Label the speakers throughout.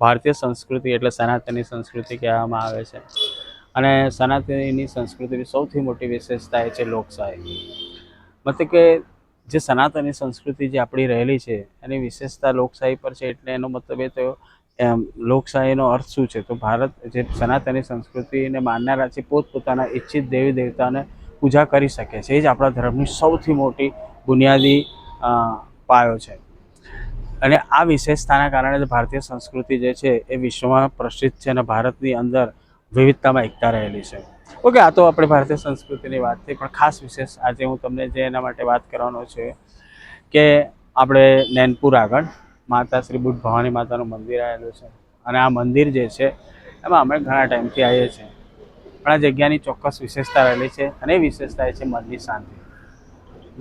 Speaker 1: ભારતીય સંસ્કૃતિ એટલે સનાતનની સંસ્કૃતિ કહેવામાં આવે છે અને સનાતનની સંસ્કૃતિની સૌથી મોટી વિશેષતા એ છે લોકશાહી. મતલબ કે જે સનાતનની સંસ્કૃતિ જે આપણી રહેલી છે એની વિશેષતા લોકશાહી પર છે. એટલે એનો મતલબ એ થયો લોકશાહીનો અર્થ શું છે? તો ભારત જે સનાતનની સંસ્કૃતિને માનનારા છે પોતપોતાના ઈચ્છિત દેવી દેવતાને પૂજા કરી શકે છે. એ જ આપણા ધર્મની સૌથી મોટી બુનિયાદી પાયો છે. અને આ વિશેષતાના કારણે ભારતીય સંસ્કૃતિ જે છે એ વિશ્વમાં પ્રસિદ્ધ છે અને ભારતની અંદર વિવિધતામાં એકતા રહેલી છે. ઓકે, આ તો આપણે ભારતીય સંસ્કૃતિની વાત થઈ, પણ ખાસ વિશેષ આજે હું તમને જે એના માટે વાત કરવાનો છે કે આપણે નૈનપુર આગળ માતા શ્રી બુટ ભવાની માતાનું મંદિર આવેલું છે અને આ મંદિર જે છે એમાં અમે ઘણા ટાઈમથી આવીએ છીએ. પણ આ જગ્યાની ચોક્કસ વિશેષતા રહેલી છે અને એ વિશેષતા એ છે મનની શાંતિ.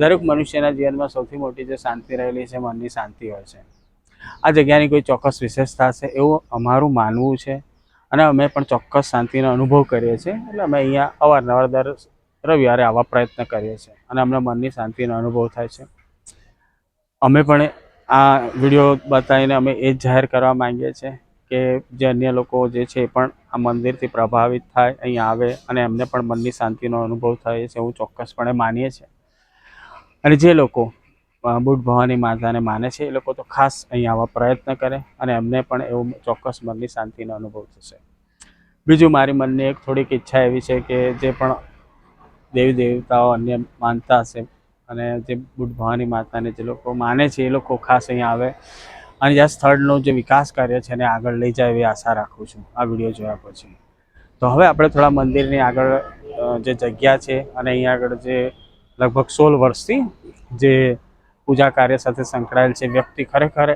Speaker 1: દરેક મનુષ્યના જીવનમાં સૌથી મોટી જે શાંતિ રહેલી છે મનની શાંતિ હોય છે. આ જગ્યાની કોઈ ચોક્કસ વિશેષતા છે એવું અમારું માનવું છે અને અમે પણ ચોક્કસ શાંતિનો અનુભવ કરીએ છીએ. એટલે અમે અહીંયા અવારનવાર દર રવિવારે આવા પ્રયત્ન કરીએ છીએ અને અમને મનની શાંતિનો અનુભવ થાય છે. અમે પણ આ વિડીયો બતાવીને અમે એ જ જાહેર કરવા માંગીએ છીએ કે જે અન્ય લોકો જે છે એ પણ આ મંદિરથી પ્રભાવિત થાય, અહીંયા આવે અને એમને પણ મનની શાંતિનો અનુભવ થાય છે એવું ચોક્કસપણે માનીએ છીએ. અને જે લોકો બુટ ભવાની માતાને માને છે એ લોકો તો ખાસ અહીં આવવા પ્રયત્ન કરે અને એમને પણ એવું ચોક્કસ મનની શાંતિનો અનુભવ થશે. બીજું, મારી મનની એક થોડીક ઈચ્છા એવી છે કે જે પણ દેવી દેવતાઓ અન્ય માનતા હશે અને જે બુટ ભવાની માતાને જે લોકો માને છે એ લોકો ખાસ અહીંયા આવે અને જ્યાં સ્થળનો જે વિકાસ કાર્ય છે એને આગળ લઈ જાય એવી આશા રાખું છું આ વિડીયો જોયા પછી. તો હવે આપણે થોડા મંદિરની આગળ જે જગ્યા છે અને અહીંયા આગળ જે લગભગ 16 વર્ષથી જે પૂજા કાર્ય સાથે સંકળાયેલ છે વ્યક્તિ, ખરેખર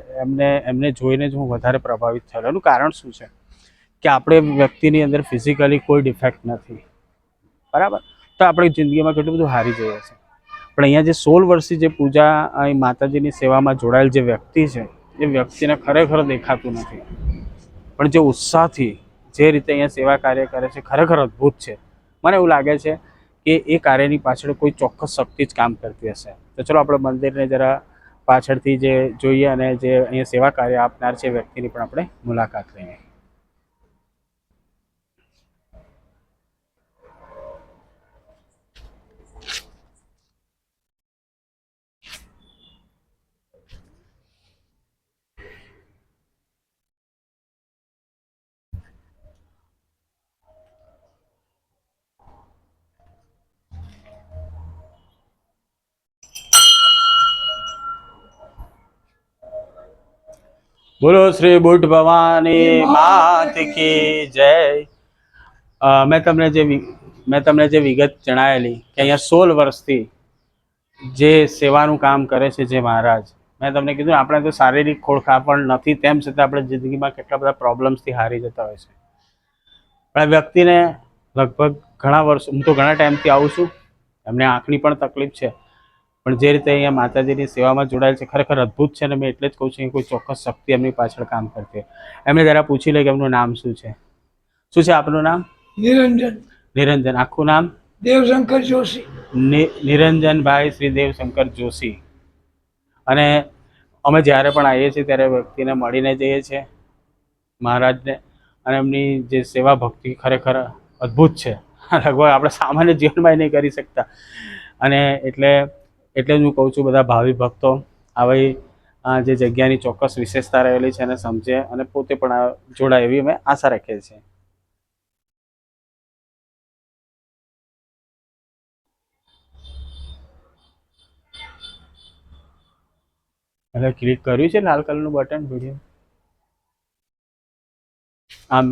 Speaker 1: એમને જોઈને જ હું વધારે પ્રભાવિત થયેલો. એનું કારણ શું છે કે આપણે વ્યક્તિની અંદર ફિઝિકલી કોઈ ડિફેક્ટ નથી, બરાબર? તો આપણી જિંદગીમાં કેટલું બધું હારી જઈએ છે. પણ અહીંયા જે 16 વર્ષથી જે પૂજા અહીં માતાજીની સેવામાં જોડાયેલ જે વ્યક્તિ છે એ વ્યક્તિને ખરેખર દેખાતું નથી, પણ જે ઉત્સાહથી જે રીતે અહીંયા સેવા કાર્ય કરે છે ખરેખર અદ્ભુત છે. મને એવું લાગે છે કે એ કાર્યની પાછળ કોઈ ચોક્કસ શક્તિ જ કામ કરતી હશે. તો ચલો આપણે મંદિરને જરા પાછળથી જે જોઈએ અને જે અહીંયા સેવા કાર્ય આપનાર છે વ્યક્તિની પણ આપણે મુલાકાત લઈએ. બોલો શ્રી બુટ ભવાની માત કી જય. મેં તમને જે વિગત જણાવેલી કે અહીંયા 16 વર્ષથી જે સેવાનું કામ કરે છે જે મહારાજ, મેં તમને કીધું આપણે તો શારીરિક ખોળખા પણ નથી, તેમ છતાં આપણે જિંદગીમાં કેટલા બધા પ્રોબ્લેમ્સથી હારી જતા હોય છે. પણ આ વ્યક્તિને લગભગ ઘણા વર્ષો, હું તો ઘણા ટાઈમથી આવું છું, એમને આંખની પણ તકલીફ છે, પણ જે રીતે અહીંયા માતાજીની સેવામાં જોડાયેલ છે ખરેખર અદ્ભુત છે. અને મેં એટલે જ કહું છું કે કોઈ ચોક્કસ શક્તિ એમની પાછળ કામ કરતી. એમને જરા પૂછી લે કે એમનું નામ શું છે. શું છે આપનું નામ?
Speaker 2: નિરંજન.
Speaker 1: નિરંજન. આખું નામ?
Speaker 2: દેવશંકર જોશી.
Speaker 1: નિરંજનભાઈ શ્રી દેવશંકર જોશી. અને અમે જ્યારે પણ આવીએ છીએ ત્યારે વ્યક્તિને મળીને જઈએ છીએ મહારાજને, અને એમની જે સેવા ભક્તિ ખરેખર અદ્ભુત છે. લગભગ આપણે સામાન્ય જીવનમાં નહીં કરી શકતા. અને એટલે જ હું કહું છું બધા ભાવિ ભક્તો આવી જે જગ્યાની ચોક્કસ વિશેષતા રહેલી છે એને સમજે અને પોતે પણ જોડાય એવી અમે આશા રાખીએ છીએ. એટલે ક્લિક કર્યું છે લાલ કલરનું બટન વિડીયો આમ